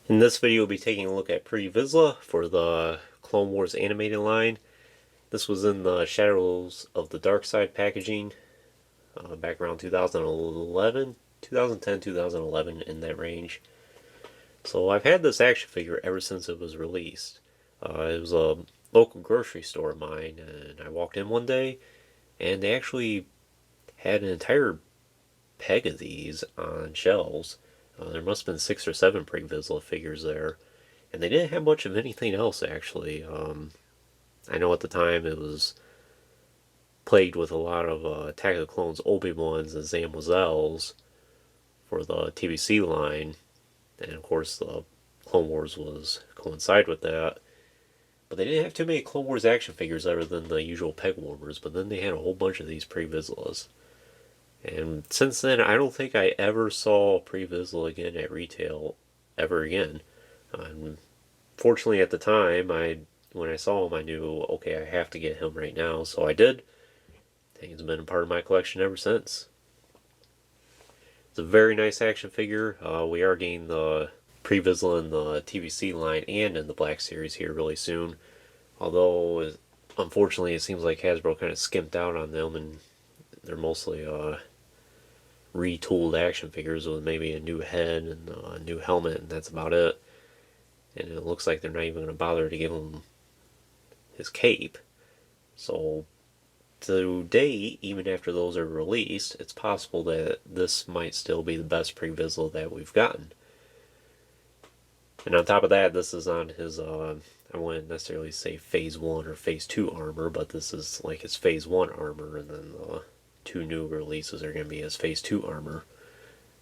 In this video, we'll be taking a look at pre-Vizsla for the Clone Wars animated line. This was in the Shadows of the Dark Side packaging back around 2011, 2010, 2011, in that range. So I've had this action figure ever since it was released. It was a local grocery store of mine, and I walked in one day, and they actually had an entire peg of these on shelves. There must have been 6 or 7 pre-Vizsla figures there, and they didn't have much of anything else actually. I know at the time it was plagued with a lot of Attack of the Clones Obi-Wans and Zamwazels for the TBC line, and of course the Clone Wars was coincide with that. But they didn't have too many Clone Wars action figures other than the usual peg warmers, but then they had a whole bunch of these pre-Vizslas. And since then, I don't think I ever saw pre-Vizsla again at retail ever again. Fortunately, at the time, when I saw him, I knew, okay, I have to get him right now, so I did. I think he's been a part of my collection ever since. It's a very nice action figure. We are getting the pre-Vizsla in the TVC line and in the Black Series here really soon. Although, unfortunately, it seems like Hasbro kind of skimped out on them, and they're mostly retooled action figures with maybe a new head and a new helmet, and that's about it. And it looks like they're not even going to bother to give him his cape. So today, even after those are released, it's possible that this might still be the best pre-Vizsla that we've gotten. And on top of that, this is on his, I wouldn't necessarily say Phase 1 or Phase 2 armor, but this is like his Phase 1 armor, and then the 2 new releases are going to be his Phase 2 armor,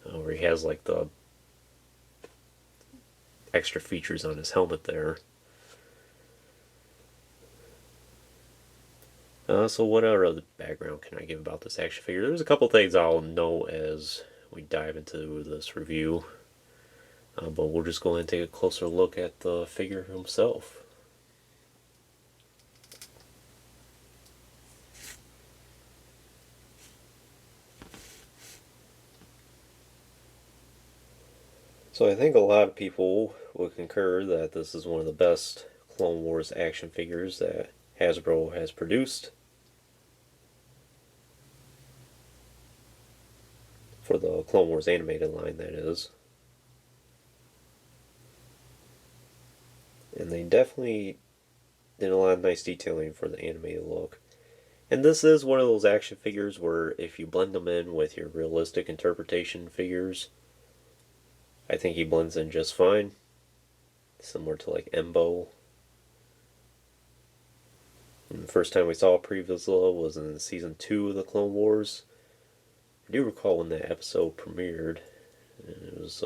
where he has like the extra features on his helmet there. So what other background can I give about this action figure? There's a couple things I'll know as we dive into this review, but we'll just go ahead and take a closer look at the figure himself. So I think a lot of people would concur that this is one of the best Clone Wars action figures that Hasbro has produced. For the Clone Wars animated line, that is. And they definitely did a lot of nice detailing for the animated look. And this is one of those action figures where if you blend them in with your realistic interpretation figures, I think he blends in just fine. Similar to like Embo. And the first time we saw pre-Vizsla was in Season 2 of the Clone Wars. I do recall when that episode premiered. And it was,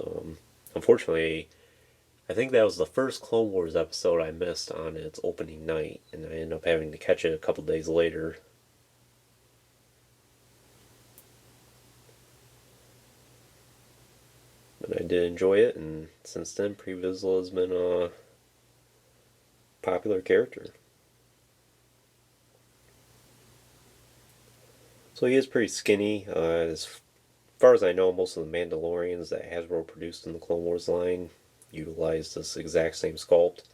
unfortunately, I think that was the first Clone Wars episode I missed on its opening night, and I ended up having to catch it a couple days later. But I did enjoy it, and since then, pre-Vizsla has been a popular character. So he is pretty skinny. As far as I know, most of the Mandalorians that Hasbro produced in the Clone Wars line utilized this exact same sculpt.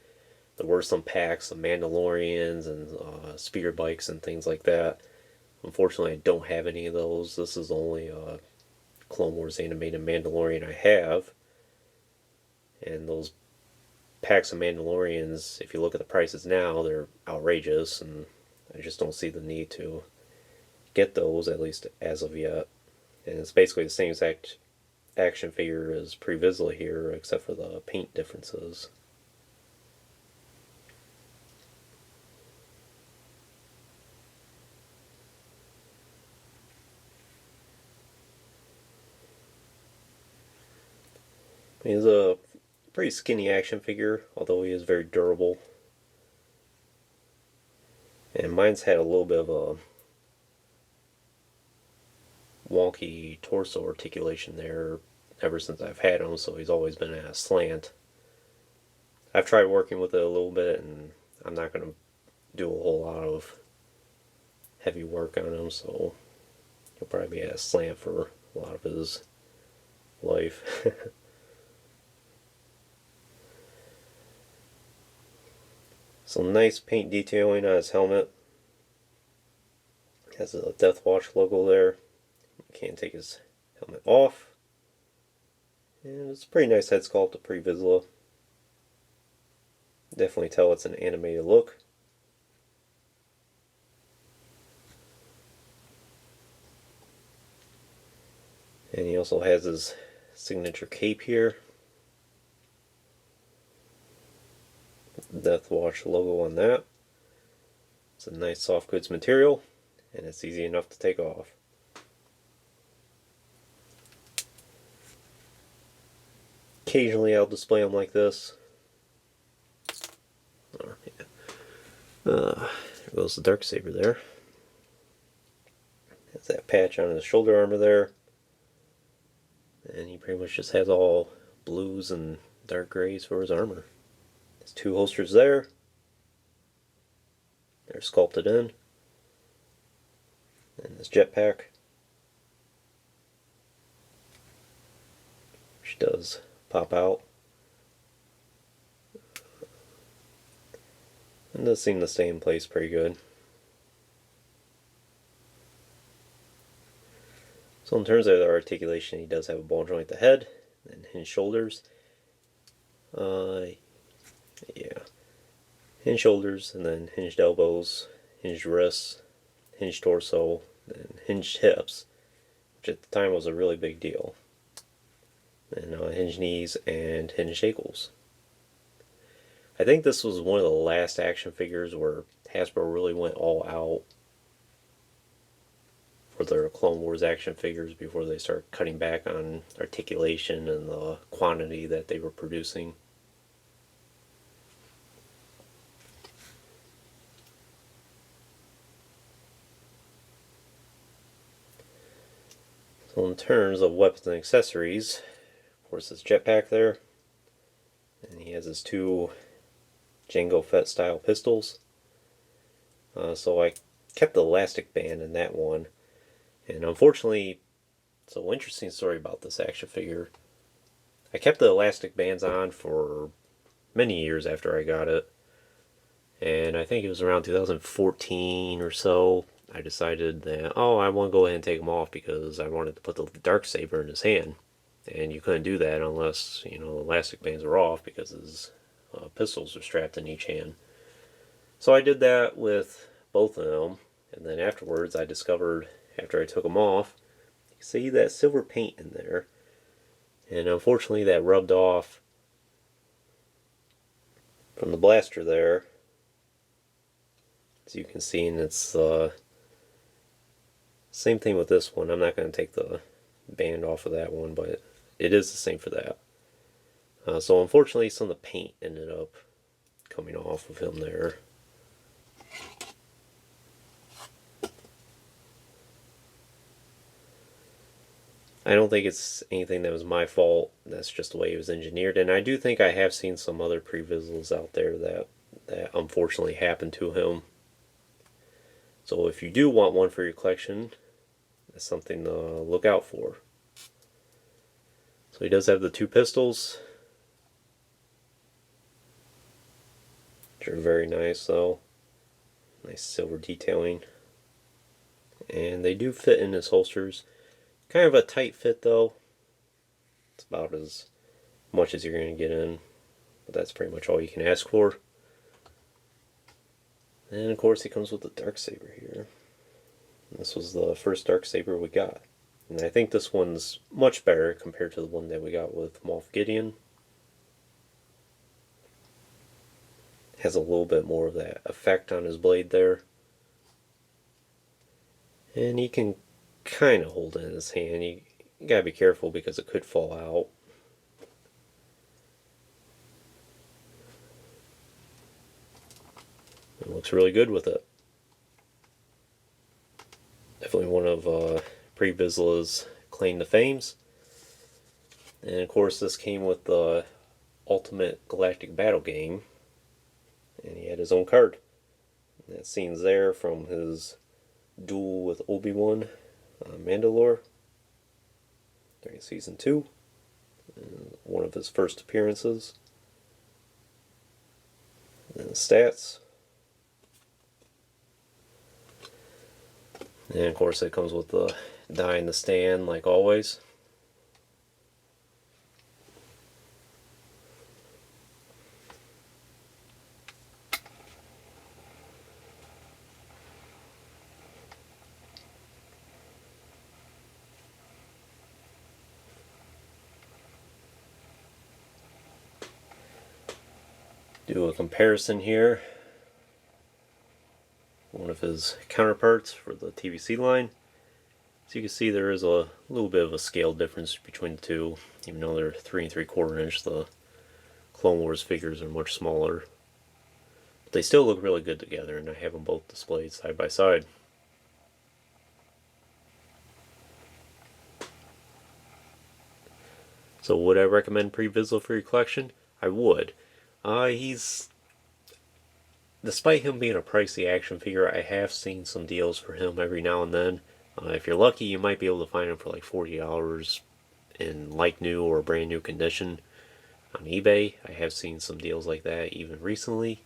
There were some packs of Mandalorians and speeder bikes and things like that. Unfortunately, I don't have any of those. This is the only Clone Wars animated Mandalorian I have. And those packs of Mandalorians, if you look at the prices now, they're outrageous, and I just don't see the need to get those, at least as of yet. And it's basically the same exact action figure as pre-Vizsla here, except for the paint differences. He's a pretty skinny action figure, although he is very durable. And mine's had a little bit of a wonky torso articulation there ever since I've had him, so he's always been at a slant. I've tried working with it a little bit, and I'm not going to do a whole lot of heavy work on him, so he'll probably be at a slant for a lot of his life. Some nice paint detailing on his helmet. Has a Death Watch logo there. Can't take his helmet off. And it's a pretty nice head sculpt to pre-Vizsla. Definitely tell it's an animated look. And he also has his signature cape here. Death Watch logo on that. It's a nice soft goods material, and it's easy enough to take off. Occasionally I'll display them like this. There goes the Darksaber there. Has that patch on his shoulder armor there. And he pretty much just has all blues and dark grays for his armor. There's two holsters there. They're sculpted in. And this jetpack, which does pop out. It does seem to stay in place pretty good. So in terms of the articulation, he does have a ball joint at the head and hinged shoulders. Yeah. Hinged shoulders, and then hinged elbows, hinged wrists, hinged torso, and hinged hips, which at the time was a really big deal. And hinged knees and hinged ankles. I think this was one of the last action figures where Hasbro really went all out for their Clone Wars action figures before they start cutting back on articulation and the quantity that they were producing. So in terms of weapons and accessories, of course this jetpack there, and he has his two Jango Fett style pistols. So I kept the elastic band in that one, and unfortunately, it's an interesting story about this action figure. I kept the elastic bands on for many years after I got it, and I think it was around 2014 or so, I decided that, oh, I want to go ahead and take them off because I wanted to put the Darksaber in his hand. And you couldn't do that unless, the elastic bands were off because his pistols were strapped in each hand. So I did that with both of them, and then afterwards I discovered, after I took them off, you can see that silver paint in there. And unfortunately that rubbed off from the blaster there, as you can see, and it's same thing with this one. I'm not going to take the band off of that one, but it is the same for that. So unfortunately some of the paint ended up coming off of him there. I don't think it's anything that was my fault. That's just the way it was engineered. And I do think I have seen some other pre-Vizslas out there that unfortunately happened to him. So if you do want one for your collection, that's something to look out for. So he does have the two pistols, which are very nice though. Nice silver detailing. And they do fit in his holsters. Kind of a tight fit though. It's about as much as you're going to get in. But that's pretty much all you can ask for. And of course he comes with the Darksaber here. This was the first Darksaber we got. And I think this one's much better compared to the one that we got with Moff Gideon. Has a little bit more of that effect on his blade there. And he can kind of hold it in his hand. You gotta be careful because it could fall out. It looks really good with it. Definitely one of pre-Vizsla's claim to fames. And of course this came with the Ultimate Galactic Battle game. And he had his own card. And that scene's there from his duel with Obi-Wan Mandalore during Season 2. One of his first appearances. And the stats And of course it comes with the die in the stand like always. Do a comparison here. One of his counterparts for the TVC line. So you can see there is a little bit of a scale difference between the two, even though they're 3 3/4 inch. The Clone Wars figures are much smaller. But they still look really good together, and I have them both displayed side by side. So would I recommend Pre-Vizsla for your collection? I would. He's, despite him being a pricey action figure, I have seen some deals for him every now and then. If you're lucky, you might be able to find him for like $40 in like new or brand new condition on eBay. I have seen some deals like that even recently.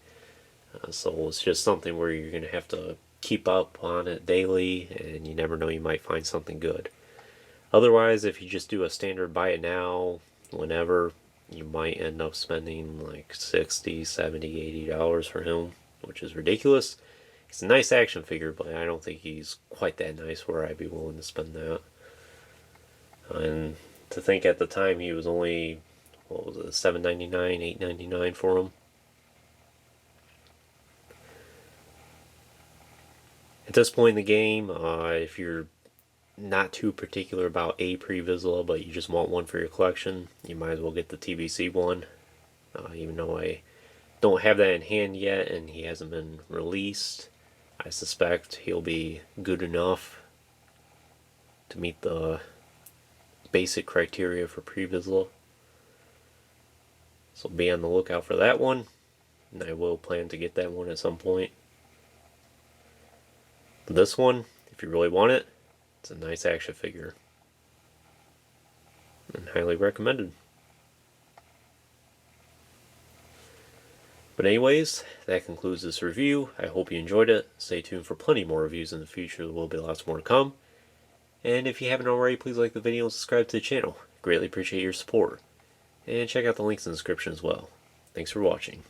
So it's just something where you're going to have to keep up on it daily, and you never know, you might find something good. Otherwise, if you just do a standard buy it now, whenever, you might end up spending like $60, $70, $80 for him, which is ridiculous. He's a nice action figure, but I don't think he's quite that nice where I'd be willing to spend that. And to think at the time he was only, what was it, $7.99, $8.99 for him. At this point in the game, if you're not too particular about a Pre-Vizsla, but you just want one for your collection, you might as well get the TVC one. Even though I don't have that in hand yet and he hasn't been released, I suspect he'll be good enough to meet the basic criteria for Pre-Vizsla. So be on the lookout for that one, and I will plan to get that one at some point. But this one, if you really want it, it's a nice action figure, and highly recommended. But anyways, that concludes this review. I hope you enjoyed it. Stay tuned for plenty more reviews in the future. There will be lots more to come. And if you haven't already, please like the video and subscribe to the channel. Greatly appreciate your support. And check out the links in the description as well. Thanks for watching.